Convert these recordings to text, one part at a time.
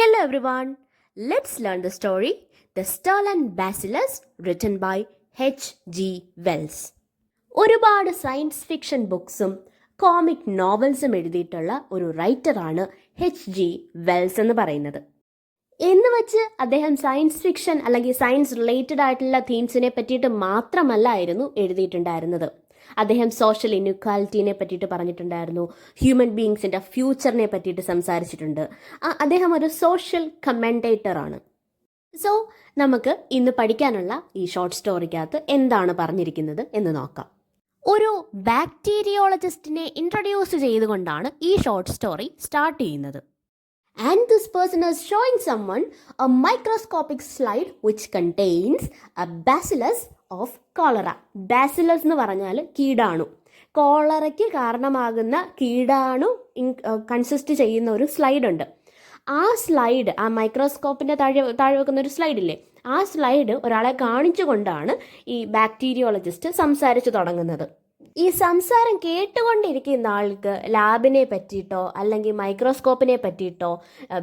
Hello everyone. Let's learn the story The Skull and Bacillus written by H.G. Wells. ഒരുപാട് science fiction ബുക്സും comic നോവൽസും എഴുതിയിട്ടുള്ള ഒരു റൈറ്ററാണ് H.G. Wells എന്ന് പറയുന്നത്. എന്ന് വെച്ച് അദ്ദേഹം സയൻസ് ഫിക്ഷൻ അല്ലെങ്കിൽ സയൻസ് റിലേറ്റഡ് ആയിട്ടുള്ള തീംസിനെ പറ്റിയിട്ട് മാത്രമല്ലായിരുന്നു എഴുതിയിട്ടുണ്ടായിരുന്നത്. അദ്ദേഹം സോഷ്യൽ ഇൻഇക്വാലിറ്റീനെ പറ്റിയിട്ട് പറഞ്ഞിട്ടുണ്ടായിരുന്നു, ഹ്യൂമൻ ബീങ്സിൻ്റെ ഫ്യൂച്ചറിനെ പറ്റിയിട്ട് സംസാരിച്ചിട്ടുണ്ട്. അദ്ദേഹം ഒരു സോഷ്യൽ കമൻറ്റേറ്റർ ആണ്. സോ നമുക്ക് ഇന്ന് പഠിക്കാനുള്ള ഈ ഷോർട്ട് സ്റ്റോറിക്കകത്ത് എന്താണ് പറഞ്ഞിരിക്കുന്നത് എന്ന് നോക്കാം. ഒരു ബാക്ടീരിയോളജിസ്റ്റിനെ ഇൻട്രൊഡ്യൂസ് ചെയ്തുകൊണ്ടാണ് ഈ ഷോർട്ട് സ്റ്റോറി സ്റ്റാർട്ട് ചെയ്യുന്നത്. And this person is showing someone a microscopic slide which contains a bacillus of cholera. Bacillus എന്ന് പറഞ്ഞാൽ കീടാണു. കോളറയ്ക്ക് കാരണമാകുന്ന കീടാണു കൺസിസ്റ്റ് ചെയ്യുന്ന ഒരു സ്ലൈഡ് ഉണ്ട്. ആ സ്ലൈഡ്, ആ മൈക്രോസ്കോപ്പിൻ്റെ താഴെ വെക്കുന്ന ഒരു സ്ലൈഡില്ലേ, ആ സ്ലൈഡ് ഒരാളെ കാണിച്ചുകൊണ്ടാണ് ഈ ബാക്ടീരിയോളജിസ്റ്റ് സംസാരിച്ചു തുടങ്ങുന്നത്. ഈ സംസാരം കേട്ടുകൊണ്ടിരിക്കുന്ന ആൾക്ക് ലാബിനെ പറ്റിയിട്ടോ അല്ലെങ്കിൽ മൈക്രോസ്കോപ്പിനെ പറ്റിയിട്ടോ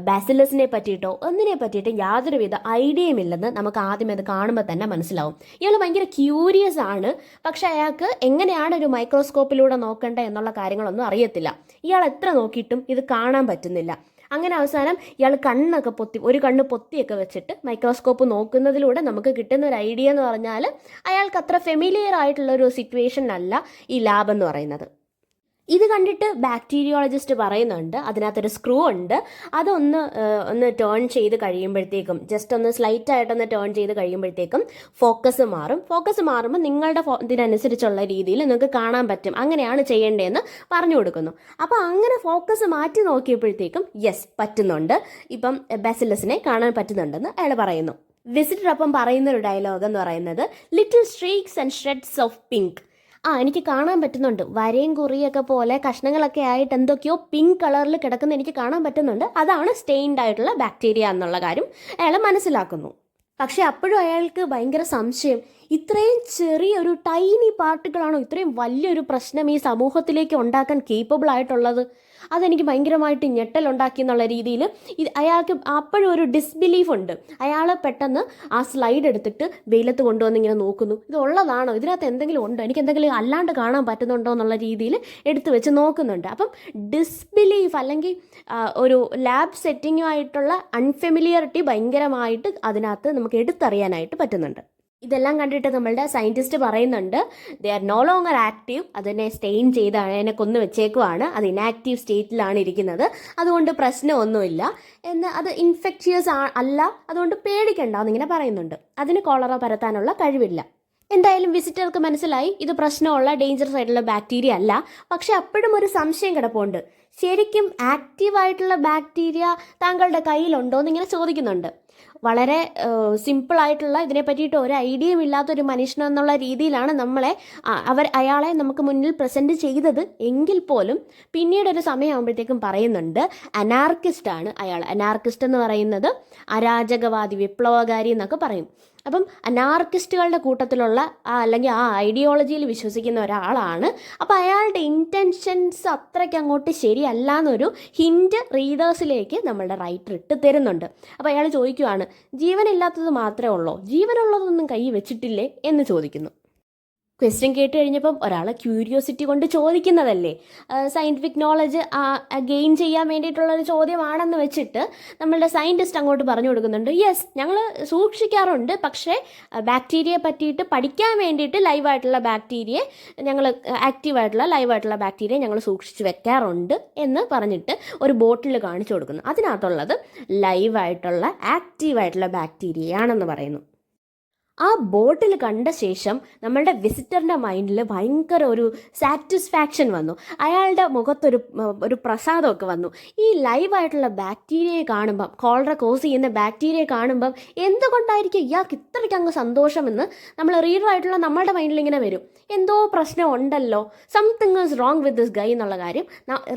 ബാസിലസിനെ പറ്റിയിട്ടോ ഒന്നിനെ പറ്റിയിട്ട് യാതൊരുവിധ ഐഡിയയും ഇല്ലെന്ന് നമുക്ക് ആദ്യം അത് കാണുമ്പോൾ തന്നെ മനസ്സിലാവും. ഇയാൾ ഭയങ്കര ക്യൂരിയസ് ആണ്, പക്ഷെ അയാൾക്ക് എങ്ങനെയാണ് ഒരു മൈക്രോസ്കോപ്പിലൂടെ നോക്കേണ്ടത് എന്നുള്ള കാര്യങ്ങളൊന്നും അറിയത്തില്ല. ഇയാൾ എത്ര നോക്കിയിട്ടും ഇത് കാണാൻ പറ്റുന്നില്ല. അങ്ങനെ അവസാനം ഇയാൾ കണ്ണൊക്കെ ഒരു കണ്ണ് പൊത്തിയൊക്കെ വെച്ചിട്ട് മൈക്രോസ്കോപ്പ് നോക്കുന്നതിലൂടെ നമുക്ക് കിട്ടുന്ന ഒരു ഐഡിയ എന്ന് പറഞ്ഞാൽ അയാൾക്ക് അത്ര ഫെമിലിയർ ആയിട്ടുള്ളൊരു സിറ്റുവേഷൻ അല്ല ഈ ലാബ് എന്ന് പറയുന്നത്. ഇത് കണ്ടിട്ട് ബാക്ടീരിയോളജിസ്റ്റ് പറയുന്നുണ്ട് അതിനകത്തൊരു സ്ക്രൂ ഉണ്ട്, അതൊന്ന് ടേൺ ചെയ്ത് കഴിയുമ്പോഴത്തേക്കും, ജസ്റ്റ് ഒന്ന് സ്ലൈറ്റ് ആയിട്ടൊന്ന് ടേൺ ചെയ്ത് കഴിയുമ്പോഴത്തേക്കും ഫോക്കസ് മാറും. ഫോക്കസ് മാറുമ്പോൾ നിങ്ങളുടെ ഇതിനനുസരിച്ചുള്ള രീതിയിൽ നിങ്ങൾക്ക് കാണാൻ പറ്റും, അങ്ങനെയാണ് ചെയ്യേണ്ടതെന്ന് പറഞ്ഞു കൊടുക്കുന്നു. അപ്പോൾ അങ്ങനെ ഫോക്കസ് മാറ്റി നോക്കിയപ്പോഴത്തേക്കും യെസ് പറ്റുന്നുണ്ട്, ഇപ്പം ബാസിലസിനെ കാണാൻ പറ്റുന്നുണ്ടെന്ന് അയാൾ പറയുന്നു. വിസിറ്റർ അപ്പം പറയുന്നൊരു ഡയലോഗ് എന്ന് പറയുന്നത് little streaks and shreds of pink. എനിക്ക് കാണാൻ പറ്റുന്നുണ്ട്, വരയും കുറിയൊക്കെ പോലെ കഷ്ണങ്ങളൊക്കെ ആയിട്ട് എന്തൊക്കെയോ പിങ്ക് കളറിൽ കിടക്കുന്ന എനിക്ക് കാണാൻ പറ്റുന്നുണ്ട്, അതാണ് സ്റ്റെയിൻഡ് ആയിട്ടുള്ള ബാക്ടീരിയ എന്നുള്ള കാര്യം അയാൾ മനസ്സിലാക്കുന്നു. പക്ഷെ അപ്പോഴും അയാൾക്ക് ഭയങ്കര സംശയം, ഇത്രയും ചെറിയൊരു ടൈനി പാർട്ടിക്കിളാണോ ഇത്രയും വലിയൊരു പ്രശ്നം ഈ സമൂഹത്തിലേക്ക് ഉണ്ടാക്കാൻ കേപ്പബിൾ ആയിട്ടുള്ളത്? അതെനിക്ക് ഭയങ്കരമായിട്ട് ഞെട്ടലുണ്ടാക്കി എന്നുള്ള രീതിയിൽ അയാൾക്ക് അപ്പോഴും ഒരു ഡിസ്ബിലീഫ് ഉണ്ട്. അയാൾ പെട്ടെന്ന് ആ സ്ലൈഡ് എടുത്തിട്ട് വെയിലത്ത് കൊണ്ടുവന്ന് ഇങ്ങനെ നോക്കുന്നു, ഇത് ഉള്ളതാണോ, ഇതിനകത്ത് എന്തെങ്കിലും ഉണ്ടോ, എനിക്ക് എന്തെങ്കിലും അല്ലാണ്ട് കാണാൻ പറ്റുന്നുണ്ടോ എന്നുള്ള രീതിയിൽ എടുത്തു വെച്ച് നോക്കുന്നുണ്ട്. അപ്പം ഡിസ്ബിലീഫ് അല്ലെങ്കിൽ ഒരു ലാബ് സെറ്റിങ്ങുമായിട്ടുള്ള അൺഫെമിലിയറിറ്റി ഭയങ്കരമായിട്ട് അതിനകത്ത് നമുക്ക് എടുത്തറിയാനായിട്ട് പറ്റുന്നുണ്ട്. ഇതെല്ലാം കണ്ടിട്ട് നമ്മളുടെ സയൻറ്റിസ്റ്റ് പറയുന്നുണ്ട് they are no longer active, അതിനെ സ്റ്റെയിൻ ചെയ്ത് അതിനെ കൊന്നു വെച്ചേക്കുവാണ്, അത് ഇനാക്റ്റീവ് സ്റ്റേറ്റിലാണ് ഇരിക്കുന്നത്, അതുകൊണ്ട് പ്രശ്നമൊന്നുമില്ല എന്ന്, അത് ഇൻഫെക്ഷ്യസ് അല്ല, അതുകൊണ്ട് പേടിക്കണ്ട എന്നിങ്ങനെ പറയുന്നുണ്ട്. അതിന് കോളറ പരത്താനുള്ള കഴിവില്ല. എന്തായാലും വിസിറ്റർക്ക് മനസ്സിലായി ഇത് പ്രശ്നമുള്ള ഡേഞ്ചറസ് ആയിട്ടുള്ള ബാക്ടീരിയ അല്ല. പക്ഷെ അപ്പോഴും ഒരു സംശയം കിടപ്പുണ്ട്, ശരിക്കും ആക്റ്റീവായിട്ടുള്ള ബാക്ടീരിയ താങ്കളുടെ കയ്യിലുണ്ടോ എന്നിങ്ങനെ ചോദിക്കുന്നുണ്ട്. വളരെ സിമ്പിളായിട്ടുള്ള ഇതിനെ പറ്റിയിട്ട് ഒരു ഐഡിയയും ഇല്ലാത്തൊരു മനുഷ്യനെന്നുള്ള രീതിയിലാണ് അയാളെ നമുക്ക് മുന്നിൽ പ്രസൻറ്റ് ചെയ്തത്. എങ്കിൽ പോലും പിന്നീട് ഒരു സമയമാകുമ്പോഴത്തേക്കും പറയുന്നുണ്ട് അനാർക്കിസ്റ്റ് ആണ് അയാൾ. അനാർക്കിസ്റ്റ് എന്ന് പറയുന്നത് അരാജകവാദി, വിപ്ലവകാരി എന്നൊക്കെ പറയും. അപ്പം അനാർക്കിസ്റ്റുകളുടെ കൂട്ടത്തിലുള്ള അല്ലെങ്കിൽ ആ ഐഡിയോളജിയിൽ വിശ്വസിക്കുന്ന ഒരാളാണ്. അപ്പോൾ അയാളുടെ ഇൻറ്റൻഷൻസ് അത്രയ്ക്ക് അങ്ങോട്ട് ശരിയല്ല എന്നൊരു ഹിൻറ്റ് റീഡേഴ്സിലേക്ക് നമ്മളുടെ റൈറ്റർ ഇട്ട് തരുന്നുണ്ട്. അപ്പോൾ അയാൾ ചോദിക്കുവാണ്, ജീവനില്ലാത്തത് മാത്രമേ ഉള്ളൂ, ജീവനുള്ളതൊന്നും കൈ വെച്ചിട്ടില്ലേ എന്ന് ചോദിക്കുന്നു. ക്വസ്റ്റ്യൻ കേട്ട് കഴിഞ്ഞപ്പം ഒരാളെ ക്യൂരിയോസിറ്റി കൊണ്ട് ചോദിക്കുന്നതല്ലേ, സയൻറ്റിഫിക് നോളജ് ഗെയിൻ ചെയ്യാൻ വേണ്ടിയിട്ടുള്ളൊരു ചോദ്യമാണെന്ന് വെച്ചിട്ട് നമ്മളുടെ സയൻറ്റിസ്റ്റ് അങ്ങോട്ട് പറഞ്ഞു കൊടുക്കുന്നുണ്ട്, യെസ് ഞങ്ങൾ സൂക്ഷിക്കാറുണ്ട്, പക്ഷേ ബാക്ടീരിയയെ പറ്റിയിട്ട് പഠിക്കാൻ വേണ്ടിയിട്ട് ലൈവായിട്ടുള്ള ബാക്ടീരിയയെ ഞങ്ങൾ ആക്റ്റീവായിട്ടുള്ള ലൈവായിട്ടുള്ള ബാക്ടീരിയ ഞങ്ങൾ സൂക്ഷിച്ച് വെക്കാറുണ്ട് എന്ന് പറഞ്ഞിട്ട് ഒരു ബോട്ടിൽ കാണിച്ചു കൊടുക്കുന്നു. അതിനകത്തുള്ളത് ലൈവായിട്ടുള്ള ആക്റ്റീവായിട്ടുള്ള ബാക്ടീരിയയാണെന്ന് പറയുന്നു. ആ ബോട്ടിൽ കണ്ട ശേഷം നമ്മളുടെ വിസിറ്ററിൻ്റെ മൈൻഡിൽ ഭയങ്കര ഒരു സാറ്റിസ്ഫാക്ഷൻ വന്നു, അയാളുടെ മുഖത്തൊരു പ്രസാദമൊക്കെ വന്നു. ഈ ലൈവായിട്ടുള്ള ബാക്ടീരിയയെ കാണുമ്പം, കോളറ കോസ് ചെയ്യുന്ന ബാക്ടീരിയയെ കാണുമ്പം എന്തുകൊണ്ടായിരിക്കും ഇയാൾക്ക് ഇത്രയ്ക്ക് അങ്ങ് സന്തോഷമെന്ന് നമ്മൾ റീഡറായിട്ടുള്ള നമ്മളുടെ മൈൻഡിൽ ഇങ്ങനെ വരും. എന്തോ പ്രശ്നം ഉണ്ടല്ലോ, something is wrong with this guy എന്നുള്ള കാര്യം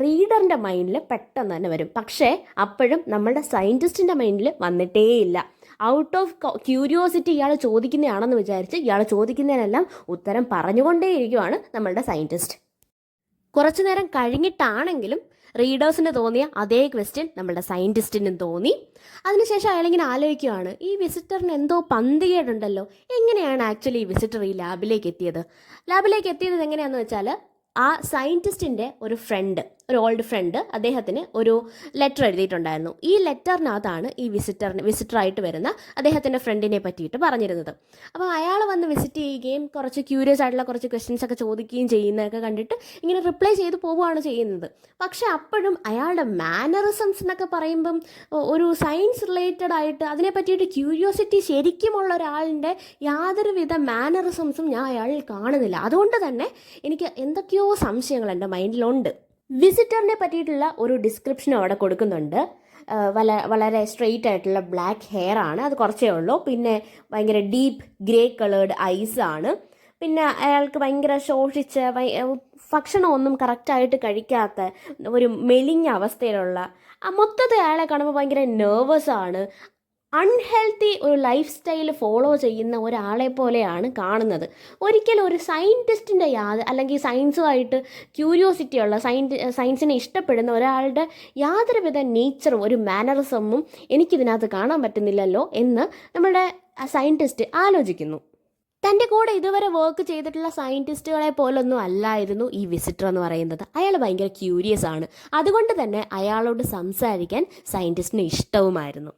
റീഡറിൻ്റെ മൈൻഡിൽ പെട്ടെന്ന് തന്നെ വരും. പക്ഷേ അപ്പോഴും നമ്മളുടെ സയൻറ്റിസ്റ്റിൻ്റെ മൈൻഡിൽ വന്നിട്ടേയില്ല. ഔട്ട് ഓഫ് ക്യൂരിയോസിറ്റി ഇയാൾ ചോദിക്കുന്നതാണെന്ന് വിചാരിച്ച് ഇയാൾ ചോദിക്കുന്നതിനെല്ലാം ഉത്തരം പറഞ്ഞുകൊണ്ടേയിരിക്കുവാണ് നമ്മളുടെ സയൻറ്റിസ്റ്റ്. കുറച്ചു നേരം കഴിഞ്ഞിട്ടാണെങ്കിലും റീഡേഴ്സിന് തോന്നിയ അതേ ക്വസ്റ്റ്യൻ നമ്മുടെ സയൻറ്റിസ്റ്റിനും തോന്നി. അതിനുശേഷം അയാളിങ്ങനെ ആലോചിക്കുകയാണ്, ഈ വിസിറ്ററിന് എന്തോ പന്തികേടുണ്ടല്ലോ, എങ്ങനെയാണ് ആക്ച്വലി ഈ വിസിറ്റർ ഈ ലാബിലേക്ക് എത്തിയത് എങ്ങനെയാണെന്ന് വെച്ചാൽ, ആ സയൻറ്റിസ്റ്റിൻ്റെ ഒരു ഫ്രണ്ട്, ഒരു ഓൾഡ് ഫ്രണ്ട് അദ്ദേഹത്തിന് ഒരു ലെറ്റർ എഴുതിയിട്ടുണ്ടായിരുന്നു. ഈ ലെറ്ററിനകത്താണ് ഈ വിസിറ്ററായിട്ട് വരുന്ന അദ്ദേഹത്തിൻ്റെ ഫ്രണ്ടിനെ പറ്റിയിട്ട് പറഞ്ഞിരുന്നത്. അപ്പോൾ അയാൾ വന്ന് വിസിറ്റ് ചെയ്യുകയും കുറച്ച് ക്യൂരിയസ് ആയിട്ടുള്ള കുറച്ച് ക്വസ്റ്റ്യൻസ് ഒക്കെ ചോദിക്കുകയും ചെയ്യുന്നതൊക്കെ കണ്ടിട്ട് ഇങ്ങനെ റിപ്ലൈ ചെയ്ത് പോവുകയാണ് ചെയ്യുന്നത്. പക്ഷേ അപ്പോഴും അയാളുടെ മാനറിസംസ് എന്നൊക്കെ പറയുമ്പം ഒരു സയൻസ് റിലേറ്റഡ് ആയിട്ട് അതിനെ പറ്റിയിട്ട് ക്യൂരിയോസിറ്റി ശരിക്കുമുള്ള ഒരാളിൻ്റെ യാതൊരുവിധ മാനറിസംസും ഞാൻ അയാളിൽ കാണുന്നില്ല. അതുകൊണ്ട് തന്നെ എനിക്ക് എന്തൊക്കെയോ സംശയങ്ങൾ എൻ്റെ മൈൻഡിലുണ്ട്. വിസിറ്ററിനെ പറ്റിയിട്ടുള്ള ഒരു ഡിസ്ക്രിപ്ഷനും അവിടെ കൊടുക്കുന്നുണ്ട്. വളരെ സ്ട്രെയിറ്റ് ആയിട്ടുള്ള ബ്ലാക്ക് ഹെയർ ആണ്, അത് കുറച്ചേ ഉള്ളൂ. പിന്നെ ഭയങ്കര ഡീപ്പ് ഗ്രേ കളേർഡ് ഐസ് ആണ്. പിന്നെ അയാൾക്ക് ഭയങ്കര ശോഷിച്ച ഭക്ഷണമൊന്നും കറക്റ്റായിട്ട് കഴിക്കാത്ത ഒരു മെലിഞ്ഞ അവസ്ഥയിലുള്ള, മൊത്തത്തിൽ അയാളെ കാണുമ്പോൾ ഭയങ്കര നെർവസ് ആണ്. അൺഹെൽത്തി ഒരു ലൈഫ് സ്റ്റൈൽ ഫോളോ ചെയ്യുന്ന ഒരാളെ പോലെയാണ് കാണുന്നത്. ഒരിക്കലും ഒരു സയൻറ്റിസ്റ്റിൻ്റെ അല്ലെങ്കിൽ സയൻസുമായിട്ട് ക്യൂരിയോസിറ്റിയുള്ള സയൻസിനെ ഇഷ്ടപ്പെടുന്ന ഒരാളുടെ യാതൊരുവിധ നേച്ചറും ഒരു മാനറിസമും എനിക്കിതിനകത്ത് കാണാൻ പറ്റുന്നില്ലല്ലോ എന്ന് നമ്മുടെ സയൻറ്റിസ്റ്റ് ആലോചിക്കുന്നു. തൻ്റെ കൂടെ ഇതുവരെ വർക്ക് ചെയ്തിട്ടുള്ള സയൻറ്റിസ്റ്റുകളെ പോലൊന്നും അല്ലായിരുന്നു ഈ വിസിറ്റർ എന്ന് പറയുന്നത്. അയാൾ ഭയങ്കര ക്യൂരിയസ് ആണ്. അതുകൊണ്ട് തന്നെ അയാളോട് സംസാരിക്കാൻ സയൻറ്റിസ്റ്റിന് ഇഷ്ടവുമായിരുന്നു.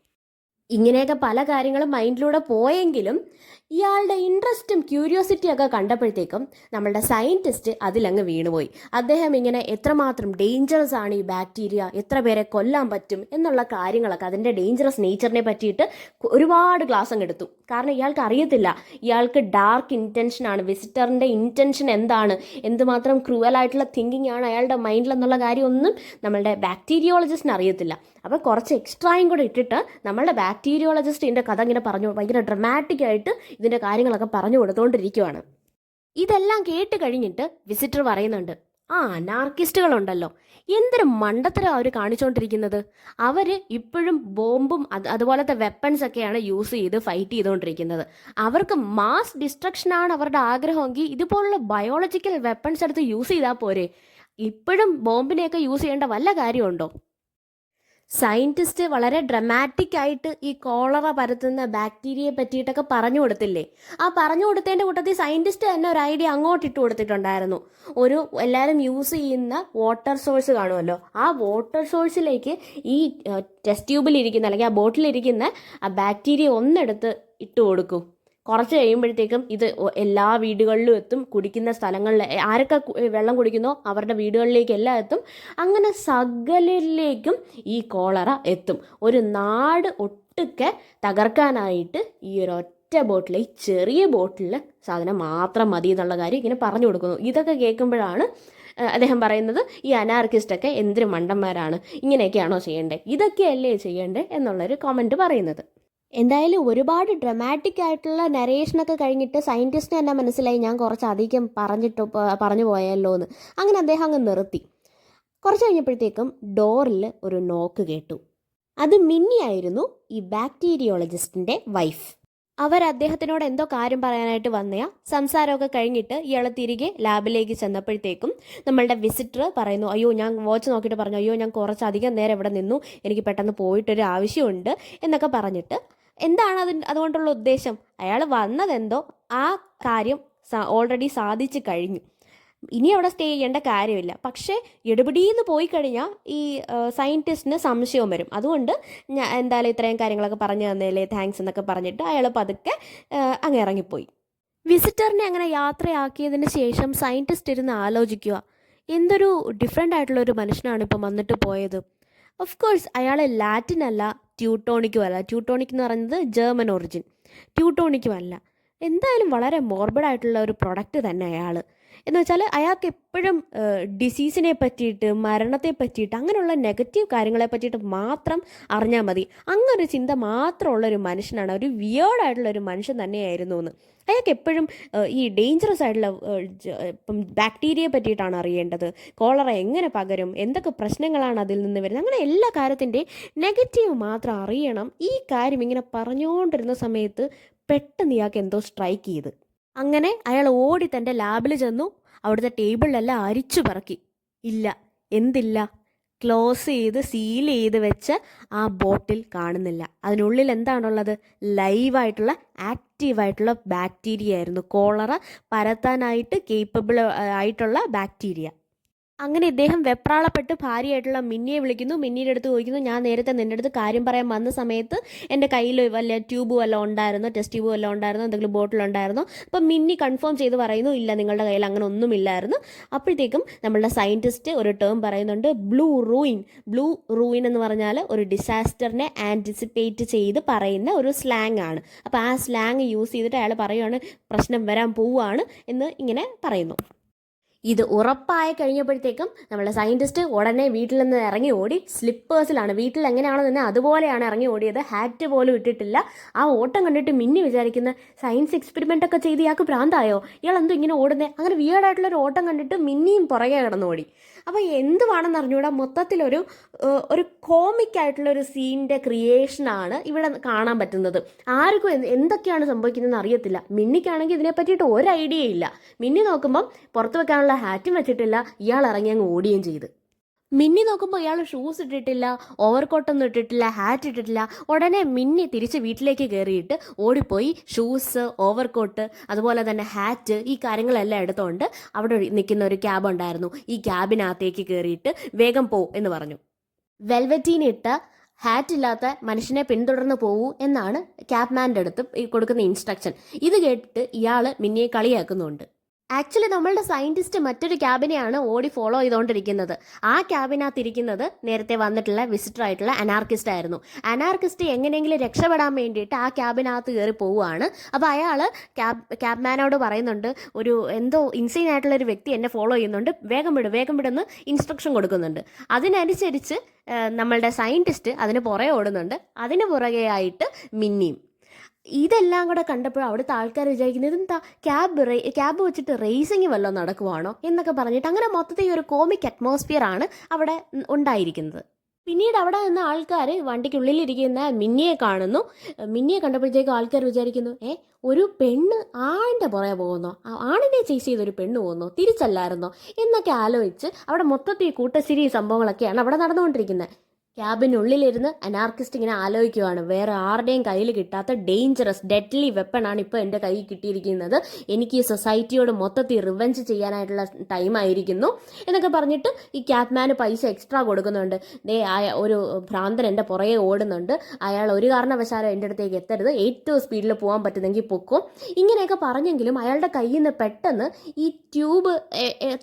ഇങ്ങനെയൊക്കെ പല കാര്യങ്ങളും മൈൻഡിലൂടെ പോയെങ്കിലും ഇയാളുടെ ഇൻട്രസ്റ്റും ക്യൂരിയോസിറ്റിയും ഒക്കെ കണ്ടപ്പോഴത്തേക്കും നമ്മളുടെ സയൻറ്റിസ്റ്റ് അതിലങ്ങ് വീണുപോയി. അദ്ദേഹം ഇങ്ങനെ എത്രമാത്രം ഡേഞ്ചറസ് ആണ് ഈ ബാക്ടീരിയ, എത്ര പേരെ കൊല്ലാൻ പറ്റും എന്നുള്ള കാര്യങ്ങളൊക്കെ, അതിൻ്റെ ഡേഞ്ചറസ് നേച്ചറിനെ പറ്റിയിട്ട് ഒരുപാട് ക്ലാസ് അങ്ങ് എടുത്തു. കാരണം ഇയാൾക്ക് അറിയത്തില്ല, ഇയാൾക്ക് ഡാർക്ക് ഇൻറ്റൻഷനാണ്, വിസിറ്ററിൻ്റെ ഇൻറ്റൻഷൻ എന്താണ്, എന്തുമാത്രം ക്രൂവലായിട്ടുള്ള തിങ്കിങ് ആണ് അയാളുടെ മൈൻഡിലെന്നുള്ള കാര്യമൊന്നും നമ്മളുടെ ബാക്ടീരിയോളജിസ്റ്റിന് അറിയത്തില്ല. അപ്പോൾ കുറച്ച് എക്സ്ട്രായും കൂടെ ഇട്ടിട്ട് നമ്മളുടെ ബാക്ടീരിയോളജിസ്റ്റ് ഇതിൻ്റെ കഥ ഇങ്ങനെ പറഞ്ഞു ഭയങ്കര ഡ്രമാറ്റിക് ആയിട്ട് ഇതിൻ്റെ കാര്യങ്ങളൊക്കെ പറഞ്ഞു കൊടുത്തുകൊണ്ടിരിക്കുവാണ്. ഇതെല്ലാം കേട്ട് കഴിഞ്ഞിട്ട് വിസിറ്റർ പറയുന്നുണ്ട്, അനാർക്കിസ്റ്റുകളുണ്ടല്ലോ, എന്തൊരു മണ്ടത്തരം അവർ കാണിച്ചുകൊണ്ടിരിക്കുന്നത്. അവർ ഇപ്പോഴും ബോംബും അതുപോലത്തെ വെപ്പൺസ് ഒക്കെയാണ് യൂസ് ചെയ്ത് ഫൈറ്റ് ചെയ്തുകൊണ്ടിരിക്കുന്നത്. അവർക്ക് മാസ് ഡിസ്ട്രക്ഷനാണ് അവരുടെ ആഗ്രഹമെങ്കിൽ ഇതുപോലുള്ള ബയോളജിക്കൽ വെപ്പൺസ് എടുത്ത് യൂസ് ചെയ്താൽ പോരെ. ഇപ്പോഴും ബോംബിനെയൊക്കെ യൂസ് ചെയ്യേണ്ട വല്ല കാര്യമുണ്ടോ? സയൻറ്റിസ്റ്റ് വളരെ ഡ്രമാറ്റിക് ആയിട്ട് ഈ കോളറ പരത്തുന്ന ബാക്ടീരിയയെ പറ്റിയിട്ടൊക്കെ പറഞ്ഞു കൊടുത്തില്ലേ? ആ പറഞ്ഞു കൊടുത്തതിൻ്റെ കൂട്ടത്തിൽ സയൻറ്റിസ്റ്റ് തന്നെ ഒരു ഐഡിയ അങ്ങോട്ട് ഇട്ട് കൊടുത്തിട്ടുണ്ടായിരുന്നു. എല്ലാവരും യൂസ് ചെയ്യുന്ന വാട്ടർ സോഴ്സ് കാണുമല്ലോ, ആ വാട്ടർ സോഴ്സിലേക്ക് ഈ ടെസ്റ്റ് ട്യൂബിലിരിക്കുന്ന അല്ലെങ്കിൽ ആ ബോട്ടിലിരിക്കുന്ന ആ ബാക്ടീരിയ ഒന്നെടുത്ത് ഇട്ട് കൊടുക്കൂ. കുറച്ച് കഴിയുമ്പോഴത്തേക്കും ഇത് എല്ലാ വീടുകളിലും എത്തും, കുടിക്കുന്ന സ്ഥലങ്ങളിൽ ആരൊക്കെ വെള്ളം കുടിക്കുന്നോ അവരുടെ വീടുകളിലേക്ക് എല്ലാം എത്തും. അങ്ങനെ സകലരിലേക്കും ഈ കോളറ എത്തും. ഒരു നാട് ഒട്ടുക്കെ തകർക്കാനായിട്ട് ഈ ഒരൊറ്റ ബോട്ടിൽ, ഈ ചെറിയ ബോട്ടിലെ സാധനം മാത്രം മതി എന്നുള്ള കാര്യം ഇങ്ങനെ പറഞ്ഞു കൊടുക്കുന്നു. ഇതൊക്കെ കേൾക്കുമ്പോഴാണ് അദ്ദേഹം പറയുന്നത്, ഈ അനാർക്കിസ്റ്റൊക്കെ എന്തൊരു മണ്ടന്മാരാണ്, ഇങ്ങനെയൊക്കെയാണോ ചെയ്യേണ്ടത്, ഇതൊക്കെയല്ലേ ചെയ്യേണ്ടത് എന്നുള്ളൊരു കമൻറ്റ് പറയുന്നത്. എന്തായാലും ഒരുപാട് ഡ്രമാറ്റിക് ആയിട്ടുള്ള നരേഷനൊക്കെ കഴിഞ്ഞിട്ട് സയൻറ്റിസ്റ്റിന് തന്നെ മനസ്സിലായി ഞാൻ കുറച്ചധികം പറഞ്ഞു പോയല്ലോ എന്ന്. അങ്ങനെ അദ്ദേഹം അങ്ങ് നിർത്തി. കുറച്ച് കഴിഞ്ഞപ്പോഴത്തേക്കും ഡോറിൽ ഒരു നോക്ക് കേട്ടു. അത് മിന്നിയായിരുന്നു, ഈ ബാക്ടീരിയോളജിസ്റ്റിൻ്റെ വൈഫ്. അവർ അദ്ദേഹത്തിനോട് എന്തോ കാര്യം പറയാനായിട്ട് വന്നയാ. സംസാരമൊക്കെ കഴിഞ്ഞിട്ട് ഇയാൾ തിരികെ ലാബിലേക്ക് ചെന്നപ്പോഴത്തേക്കും നമ്മളുടെ വിസിറ്റർ പറയുന്നു, അയ്യോ ഞാൻ വാച്ച് നോക്കിയിട്ട് പറഞ്ഞു, അയ്യോ ഞാൻ കുറച്ചധികം നേരം ഇവിടെ നിന്നു, എനിക്ക് പെട്ടെന്ന് പോയിട്ടൊരു ആവശ്യമുണ്ട് എന്നൊക്കെ പറഞ്ഞിട്ട്, എന്താണ് അതുകൊണ്ടുള്ള ഉദ്ദേശം? അയാൾ വന്നതെന്തോ ആ കാര്യം ഓൾറെഡി സാധിച്ചു കഴിഞ്ഞു, ഇനി അവിടെ സ്റ്റേ ചെയ്യേണ്ട കാര്യമില്ല. പക്ഷേ എടുപിടിന്ന് പോയി കഴിഞ്ഞാൽ ഈ സയൻറ്റിസ്റ്റിന് സംശയവും വരും. അതുകൊണ്ട് ഞാൻ എന്തായാലും ഇത്രയും കാര്യങ്ങളൊക്കെ പറഞ്ഞു തന്നേലേ, താങ്ക്സ് എന്നൊക്കെ പറഞ്ഞിട്ട് അയാൾ പതുക്കെ അങ്ങ് ഇറങ്ങിപ്പോയി. വിസിറ്ററിനെ അങ്ങനെ യാത്രയാക്കിയതിന് ശേഷം സയൻറ്റിസ്റ്റ് ഇരുന്ന് ആലോചിക്കുക, എന്തൊരു ഡിഫറെൻ്റ് ആയിട്ടുള്ളൊരു മനുഷ്യനാണ് ഇപ്പം വന്നിട്ട് പോയത്. ഓഫ് കോഴ്സ് അയാൾ ലാറ്റിൻ അല്ല, ട്യൂട്ടോണിക്കും അല്ല. ട്യൂട്ടോണിക് എന്ന് പറയുന്നത് ജർമ്മൻ ഒറിജിൻ, ട്യൂട്ടോണിക്കും അല്ല. എന്തായാലും വളരെ മോർബിഡായിട്ടുള്ള ഒരു പ്രൊഡക്റ്റ് തന്നെ അയാൾ. എന്ന് വെച്ചാൽ അയാൾക്ക് എപ്പോഴും ഡിസീസിനെ പറ്റിയിട്ട്, മരണത്തെ പറ്റിയിട്ട്, അങ്ങനെയുള്ള നെഗറ്റീവ് കാര്യങ്ങളെ പറ്റിയിട്ട് മാത്രം അറിഞ്ഞാൽ മതി. അങ്ങനൊരു ചിന്ത മാത്രമുള്ളൊരു മനുഷ്യനാണ്, ഒരു വിയേർഡായിട്ടുള്ളൊരു മനുഷ്യൻ തന്നെയായിരുന്നു എന്ന്. അയാൾക്ക് എപ്പോഴും ഈ ഡേഞ്ചറസ് ആയിട്ടുള്ള ഇപ്പം ബാക്ടീരിയയെ പറ്റിയിട്ടാണ് അറിയേണ്ടത്, കോളറ എങ്ങനെ പകരും, എന്തൊക്കെ പ്രശ്നങ്ങളാണ് അതിൽ നിന്ന് വരുന്നത്, അങ്ങനെ എല്ലാ കാര്യത്തിൻ്റെ നെഗറ്റീവ് മാത്രം അറിയണം. ഈ കാര്യം ഇങ്ങനെ പറഞ്ഞുകൊണ്ടിരുന്ന സമയത്ത് പെട്ടെന്ന് ഇയാൾക്ക് എന്തോ സ്ട്രൈക്ക് ചെയ്ത്. അങ്ങനെ അയാൾ ഓടി തൻ്റെ ലാബിൽ ചെന്നു. അവിടുത്തെ ടേബിളിലെല്ലാം അരിച്ചു പറക്കി. ഇല്ല, എന്തില്ല, ക്ലോസ് ചെയ്ത് സീൽ ചെയ്ത് വെച്ച ആ ബോട്ടിൽ കാണുന്നില്ല. അതിനുള്ളിൽ എന്താണുള്ളത്? ലൈവായിട്ടുള്ള ആക്റ്റീവായിട്ടുള്ള ബാക്ടീരിയ ആയിരുന്നു. കോളറ പരത്താനായിട്ട് കേപ്പബിൾ ആയിട്ടുള്ള ബാക്ടീരിയ. അങ്ങനെ ഇദ്ദേഹം വെപ്രാളപ്പെട്ട് ഭാര്യയായിട്ടുള്ള മിന്നിയെ വിളിക്കുന്നു. മിന്നിയുടെ അടുത്ത് ചോദിക്കുന്നു, ഞാൻ നേരത്തെ നിൻ്റെ അടുത്ത് കാര്യം പറയാൻ വന്ന സമയത്ത് എൻ്റെ കയ്യിൽ വല്ല ട്യൂബ് വല്ലതും ഉണ്ടായിരുന്നോ, ടെസ്റ്റ് ട്യൂബ് വല്ലതും ഉണ്ടായിരുന്നോ, എന്തെങ്കിലും ബോട്ടിൽ ഉണ്ടായിരുന്നോ? അപ്പം മിന്നി കൺഫേം ചെയ്ത് പറയുന്നു, ഇല്ല, നിങ്ങളുടെ കയ്യിൽ അങ്ങനെ ഒന്നുമില്ലായിരുന്നു. അപ്പോഴത്തേക്കും നമ്മളുടെ സയൻറ്റിസ്റ്റ് ഒരു ടേം പറയുന്നുണ്ട്, ബ്ലൂ റൂയിൻ. ബ്ലൂ റൂയിൻ എന്ന് പറഞ്ഞാൽ ഒരു ഡിസാസ്റ്ററിനെ ആൻറ്റിസിപ്പേറ്റ് ചെയ്ത് പറയുന്ന ഒരു സ്ലാങ് ആണ്. അപ്പോൾ ആ സ്ലാങ് യൂസ് ചെയ്തിട്ട് അയാൾ പറയുകയാണ്, പ്രശ്നം വരാൻ പോവുകയാണ് എന്ന് ഇങ്ങനെ പറയുന്നു. ഇത് ഉറപ്പായി കഴിഞ്ഞപ്പോഴത്തേക്കും നമ്മുടെ സയൻറ്റിസ്റ്റ് ഉടനെ വീട്ടിൽ നിന്ന് ഇറങ്ങി ഓടി. സ്ലിപ്പേഴ്സിലാണ്, വീട്ടിൽ എങ്ങനെയാണോ തന്നെ അതുപോലെയാണ് ഇറങ്ങി ഓടിയത്. ഹാറ്റ് പോലും ഇട്ടിട്ടില്ല. ആ ഓട്ടം കണ്ടിട്ട് മിന്നി വിചാരിക്കുന്ന, സയൻസ് എക്സ്പെരിമെൻ്റ് ഒക്കെ ചെയ്ത് ഇയാൾക്ക് ഭ്രാന്തായോ, ഇയാൾ എന്തോ ഇങ്ങനെ ഓടുന്നത്? അങ്ങനെ വിയേർഡായിട്ടുള്ളൊരു ഓട്ടം കണ്ടിട്ട് മിന്നിയും പുറകെ കിടന്ന് ഓടി. അപ്പോൾ എന്തുവാണെന്ന് അറിഞ്ഞുകൂടാ, മൊത്തത്തിലൊരു ഒരു കോമിക്കായിട്ടുള്ളൊരു സീനിൻ്റെ ക്രിയേഷനാണ് ഇവിടെ കാണാൻ പറ്റുന്നത്. ആർക്കും എന്തൊക്കെയാണ് സംഭവിക്കുന്നതെന്ന് അറിയത്തില്ല. മിന്നിക്കാണെങ്കിൽ ഇതിനെ പറ്റിയിട്ട് ഒരു ഐഡിയ ഇല്ല. മിന്നി നോക്കുമ്പം പുറത്ത് വെക്കാനുള്ള ഹാറ്റും വെച്ചിട്ടില്ല, ഇയാൾ ഇറങ്ങി അങ്ങ് ഓടുകയും ചെയ്ത്. മിന്നി നോക്കുമ്പോൾ ഇയാൾ ഷൂസ് ഇട്ടിട്ടില്ല, ഓവർകോട്ടൊന്നും ഇട്ടിട്ടില്ല, ഹാറ്റ് ഇട്ടിട്ടില്ല. ഉടനെ മിന്നി തിരിച്ച് വീട്ടിലേക്ക് കയറിയിട്ട് ഓടിപ്പോയി ഷൂസ്, ഓവർകോട്ട്, അതുപോലെ തന്നെ ഹാറ്റ്, ഈ കാര്യങ്ങളെല്ലാം എടുത്തുകൊണ്ട് അവിടെ നിൽക്കുന്ന ഒരു ക്യാബ് ഉണ്ടായിരുന്നു. ഈ ക്യാബിനകത്തേക്ക് കയറിയിട്ട് വേഗം പോ എന്ന് പറഞ്ഞു. വെൽവെറ്റീനിട്ട ഹാറ്റ് ഇല്ലാത്ത മനുഷ്യനെ പിന്തുടർന്ന് പോകൂ എന്നാണ് ക്യാബ്മാൻ്റെ അടുത്ത് കൊടുക്കുന്ന ഇൻസ്ട്രക്ഷൻ. ഇത് കേട്ടിട്ട് ഇയാൾ മിന്നിയെ കളിയാക്കുന്നുണ്ട്. ആക്ച്വലി നമ്മളുടെ സയൻറ്റിസ്റ്റ് മറ്റൊരു ക്യാബിനെയാണ് ഓടി ഫോളോ ചെയ്തുകൊണ്ടിരിക്കുന്നത്. ആ ക്യാബിനകത്ത് ഇരിക്കുന്നത് നേരത്തെ വന്നിട്ടുള്ള വിസിറ്റർ ആയിട്ടുള്ള അനാർക്കിസ്റ്റ് ആയിരുന്നു. അനാർക്കിസ്റ്റ് എങ്ങനെയെങ്കിലും രക്ഷപ്പെടാൻ വേണ്ടിയിട്ട് ആ ക്യാബിനകത്ത് കയറി പോവുകയാണ്. അപ്പോൾ അയാൾ ക്യാബ്മാനോട് പറയുന്നുണ്ട്, ഒരു എന്തോ ഇൻസൈൻ ആയിട്ടുള്ള ഒരു വ്യക്തി എന്നെ ഫോളോ ചെയ്യുന്നുണ്ട്, വേഗം വിടുന്ന് ഇൻസ്ട്രക്ഷൻ കൊടുക്കുന്നുണ്ട്. അതിനനുസരിച്ച് നമ്മളുടെ സയൻറ്റിസ്റ്റ് അതിന് പുറകെ ഓടുന്നുണ്ട്. അതിന് പുറകെയായിട്ട് മിന്നിയും. ഇതെല്ലാം കൂടെ കണ്ടപ്പോൾ അവിടുത്തെ ആൾക്കാർ വിചാരിക്കുന്നത്, എന്താ ക്യാബ് വെച്ചിട്ട് റേസിങ് വല്ലതും നടക്കുവാണോ എന്നൊക്കെ പറഞ്ഞിട്ട് അങ്ങനെ മൊത്തത്തിൽ ഒരു കോമിക് അറ്റ്മോസ്ഫിയർ ആണ് അവിടെ ഉണ്ടായിരിക്കുന്നത്. പിന്നീട് അവിടെ നിന്ന് ആൾക്കാർ വണ്ടിക്കുള്ളിലിരിക്കുന്ന മിന്നിയെ കാണുന്നു. മിന്നിയെ കണ്ടപ്പോഴത്തേക്കും ആൾക്കാർ വിചാരിക്കുന്നു, ഒരു പെണ്ണ് ആണിൻ്റെ പുറകെ പോകുന്നോ, ആണിനെ ചേസ് ചെയ്തൊരു പെണ്ണ് പോകുന്നോ, തിരിച്ചല്ലായിരുന്നോ എന്നൊക്കെ ആലോചിച്ച് അവിടെ മൊത്തത്തിൽ കൂട്ടശ്ശേരി സംഭവങ്ങളൊക്കെയാണ് അവിടെ നടന്നുകൊണ്ടിരിക്കുന്നത്. ക്യാബിനുള്ളിലിരുന്ന് അനാർക്കിസ്റ്റ് ഇങ്ങനെ ആലോചിക്കുവാണ്, വേറെ ആരുടെയും കയ്യിൽ കിട്ടാത്ത ഡേഞ്ചറസ് ഡെഡ്ലി വെപ്പണാണ് ഇപ്പോൾ എൻ്റെ കയ്യിൽ കിട്ടിയിരിക്കുന്നത്. എനിക്ക് ഈ സൊസൈറ്റിയോട് മൊത്തത്തിൽ റിവെഞ്ച് ചെയ്യാനായിട്ടുള്ള ടൈം ആയിരിക്കുന്നു എന്നൊക്കെ പറഞ്ഞിട്ട് ഈ ക്യാബ്മാന് പൈസ എക്സ്ട്രാ കൊടുക്കുന്നുണ്ട്. ഒരു ഭ്രാന്തൻ എൻ്റെ പുറകെ ഓടുന്നുണ്ട്, അയാൾ ഒരു കാരണവശാലും എൻ്റെ അടുത്തേക്ക് എത്തരുത്, ഏറ്റവും സ്പീഡിൽ പോകാൻ പറ്റുന്നെങ്കിൽ പൊക്കും. ഇങ്ങനെയൊക്കെ പറഞ്ഞെങ്കിലും അയാളുടെ കയ്യിൽ നിന്ന് പെട്ടെന്ന് ഈ ട്യൂബ്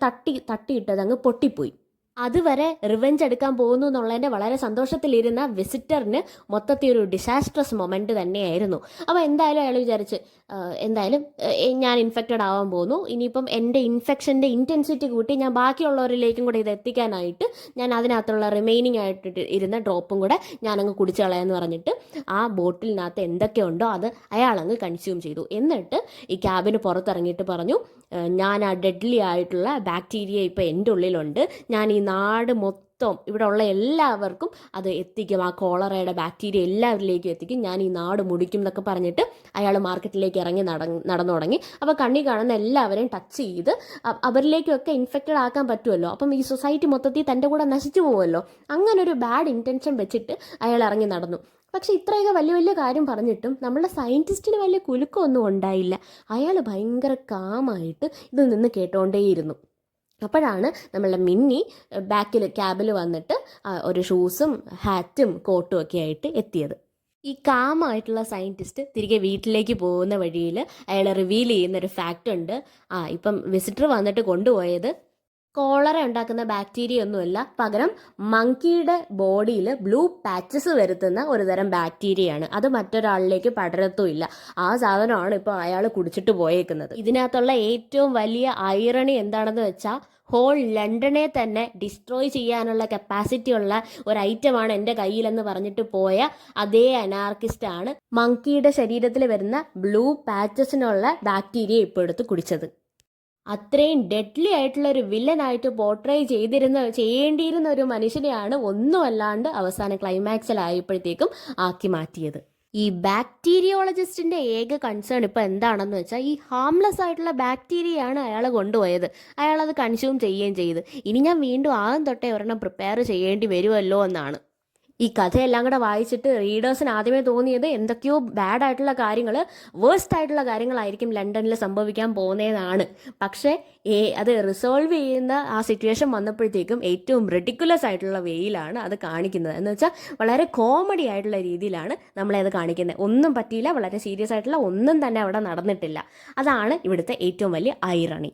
തട്ടിയിട്ടത് അങ്ങ് പൊട്ടിപ്പോയി. അതുവരെ റിവെഞ്ച് എടുക്കാൻ പോകുന്നു എന്നുള്ളതിൻ്റെ വളരെ സന്തോഷത്തിലിരുന്ന വിസിറ്ററിന് മൊത്തത്തിൽ ഒരു ഡിസാസ്ട്രസ് മൊമെൻറ്റ് തന്നെയായിരുന്നു. അപ്പോൾ എന്തായാലും അയാൾ വിചാരിച്ച്, എന്തായാലും ഞാൻ ഇൻഫെക്റ്റഡ് ആവാൻ പോകുന്നു, ഇനിയിപ്പം എൻ്റെ ഇൻഫെക്ഷൻ്റെ ഇൻറ്റൻസിറ്റി കൂട്ടി ഞാൻ ബാക്കിയുള്ളവരിലേക്കും കൂടെ ഇത് എത്തിക്കാനായിട്ട് ഞാൻ അതിനകത്തുള്ള റിമൈനിങ് ആയിട്ട് ഇരുന്ന ഡ്രോപ്പും കൂടെ ഞാനങ്ങ് കുടിച്ചു കളയാമെന്ന് പറഞ്ഞിട്ട് ആ ബോട്ടിലിനകത്ത് എന്തൊക്കെയുണ്ടോ അത് അയാളങ്ങ് കൺസ്യൂം ചെയ്തു. എന്നിട്ട് ഈ ക്യാബിന് പുറത്തിറങ്ങിയിട്ട് പറഞ്ഞു, ഞാൻ ആ ഡെഡ്ലി ആയിട്ടുള്ള ബാക്ടീരിയ ഇപ്പോൾ എൻ്റെ ഉള്ളിലുണ്ട്, ഞാൻ ഈ നാട് മൊത്തം ഇവിടെ ഉള്ള എല്ലാവർക്കും അത് എത്തിക്കും, ആ കോളറയുടെ ബാക്ടീരിയ എല്ലാവരിലേക്കും എത്തിക്കും, ഞാൻ ഈ നാട് മുടിക്കും എന്നൊക്കെ പറഞ്ഞിട്ട് അയാൾ മാർക്കറ്റിലേക്ക് ഇറങ്ങി നടന്നു തുടങ്ങി. അപ്പോൾ കണ്ണി കാണുന്ന എല്ലാവരെയും ടച്ച് ചെയ്ത് അവരിലേക്കൊക്കെ ഇൻഫെക്റ്റഡ് ആക്കാൻ പറ്റുമല്ലോ, അപ്പം ഈ സൊസൈറ്റി മൊത്തത്തിൽ തൻ്റെ കൂടെ നശിച്ചു പോകുമല്ലോ, അങ്ങനൊരു ബാഡ് ഇൻറ്റൻഷൻ വെച്ചിട്ട് അയാൾ ഇറങ്ങി നടന്നു. പക്ഷെ ഇത്രയൊക്കെ വലിയ വലിയ കാര്യം പറഞ്ഞിട്ടും നമ്മളുടെ സയൻറ്റിസ്റ്റിന് വലിയ കുലുക്കമൊന്നും ഉണ്ടായില്ല. അയാൾ ഭയങ്കര കാമായിട്ട് ഇത് നിന്ന് കേട്ടോണ്ടേയിരുന്നു. അപ്പോഴാണ് നമ്മളുടെ മിന്നി ക്യാബിൽ വന്നിട്ട് ഒരു ഷൂസും ഹാറ്റും കോട്ടും ഒക്കെ ആയിട്ട് എത്തിയത്. ഈ കാമായിട്ടുള്ള സയൻറ്റിസ്റ്റ് തിരികെ വീട്ടിലേക്ക് പോകുന്ന വഴിയിൽ അയാൾ റിവീൽ ചെയ്യുന്നൊരു ഫാക്റ്റ് ഉണ്ട്. ഇപ്പം വിസിറ്റർ വന്നിട്ട് കൊണ്ടുപോയത് കോളറ ഉണ്ടാക്കുന്ന ബാക്ടീരിയ ഒന്നുമല്ല, പകരം മങ്കിയുടെ ബോഡിയിൽ ബ്ലൂ പാച്ചസ് വരുത്തുന്ന ഒരു തരം ബാക്ടീരിയയാണ്. അത് മറ്റൊരാളിലേക്ക് പടരത്തുമില്ല. ആ സാധനമാണ് ഇപ്പോൾ അയാൾ കുടിച്ചിട്ട് പോയേക്കുന്നത്. ഇതിനകത്തുള്ള ഏറ്റവും വലിയ ഐറണി എന്താണെന്ന് വെച്ചാൽ, ഹോൾ ലണ്ടനെ തന്നെ ഡിസ്ട്രോയ് ചെയ്യാനുള്ള കപ്പാസിറ്റി ഉള്ള ഒരു ഐറ്റമാണ് എൻ്റെ കയ്യിലെന്ന് പറഞ്ഞിട്ട് പോയ അതേ അനാർക്കിസ്റ്റാണ് മങ്കിയുടെ ശരീരത്തിൽ വരുന്ന ബ്ലൂ പാച്ചസിനുള്ള ബാക്ടീരിയ ഇപ്പോൾ എടുത്ത് കുടിച്ചത്. അത്രയും ഡെഡ്ലി ആയിട്ടുള്ള ഒരു വില്ലനായിട്ട് പോർട്രേ ചെയ്യേണ്ടിയിരുന്ന ഒരു മനുഷ്യനെയാണ് ഒന്നുമല്ലാണ്ട് അവസാന ക്ലൈമാക്സിലായപ്പോഴത്തേക്കും ആക്കി മാറ്റിയത്. ഈ ബാക്ടീരിയോളജിസ്റ്റിൻ്റെ ഏക കൺസേൺ ഇപ്പോൾ എന്താണെന്ന് വെച്ചാൽ ഈ ഹാംലെസ് ആയിട്ടുള്ള ബാക്ടീരിയയാണ് അയാൾ കൊണ്ടുപോയത്, അയാളത് കൺസ്യൂം ചെയ്യുകയും ചെയ്ത്. ഇനി ഞാൻ വീണ്ടും ആദ്യം തൊട്ടേ ഒരെണ്ണം പ്രിപ്പയർ ചെയ്യേണ്ടി വരുമല്ലോ എന്നാണ്. ഈ കഥയെല്ലാം കൂടെ വായിച്ചിട്ട് റീഡേഴ്സിന് ആദ്യമേ തോന്നിയത് എന്തൊക്കെയോ ബാഡ് ആയിട്ടുള്ള കാര്യങ്ങൾ, വേഴ്സ്റ്റ് ആയിട്ടുള്ള കാര്യങ്ങളായിരിക്കും ലണ്ടനിൽ സംഭവിക്കാൻ പോകുന്നതെന്നാണ്. പക്ഷേ അത് റിസോൾവ് ചെയ്യുന്ന ആ സിറ്റുവേഷൻ വന്നപ്പോഴത്തേക്കും ഏറ്റവും റെഡിക്കുലസ് ആയിട്ടുള്ള വേയിലാണ് അത് കാണിക്കുന്നത്. എന്ന് വെച്ചാൽ വളരെ കോമഡി ആയിട്ടുള്ള രീതിയിലാണ് നമ്മളെ അത് കാണിക്കുന്നത്. ഒന്നും പറ്റിയില്ല, വളരെ സീരിയസ് ആയിട്ടുള്ള ഒന്നും തന്നെ അവിടെ നടന്നിട്ടില്ല. അതാണ് ഇവിടുത്തെ ഏറ്റവും വലിയ ഐറണി.